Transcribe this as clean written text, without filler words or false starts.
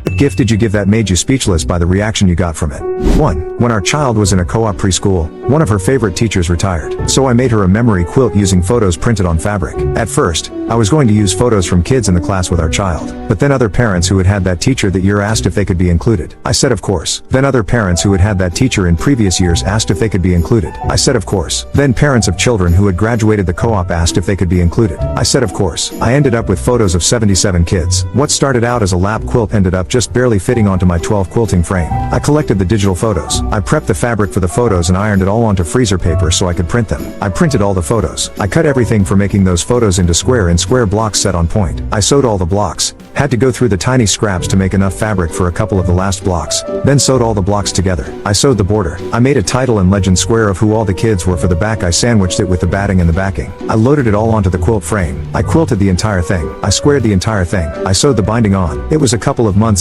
What gift did you give that made you speechless by the reaction you got from it? 1. When our child was in a co-op preschool, one of her favorite teachers retired. So I made her a memory quilt using photos printed on fabric. At first, I was going to use photos from kids in the class with our child. But then other parents who had had that teacher that year asked if they could be included. I said of course. Then other parents who had had that teacher in previous years asked if they could be included. I said of course. Then parents of children who had graduated the co-op asked if they could be included. I said of course. I ended up with photos of 77 kids. What started out as a lap quilt ended up just barely fitting onto my 12 quilting frame. I collected the digital photos. I prepped the fabric for the photos and ironed it all onto freezer paper so I could print them. I printed all the photos. I cut everything for making those photos into square blocks set on point. I sewed all the blocks. Had to go through the tiny scraps to make enough fabric for a couple of the last blocks. Then sewed all the blocks together. I sewed the border. I made a title and legend square of who all the kids were for the back. I sandwiched it with the batting and the backing. I loaded it all onto the quilt frame. I quilted the entire thing. I squared the entire thing. I sewed the binding on. It was a couple of months of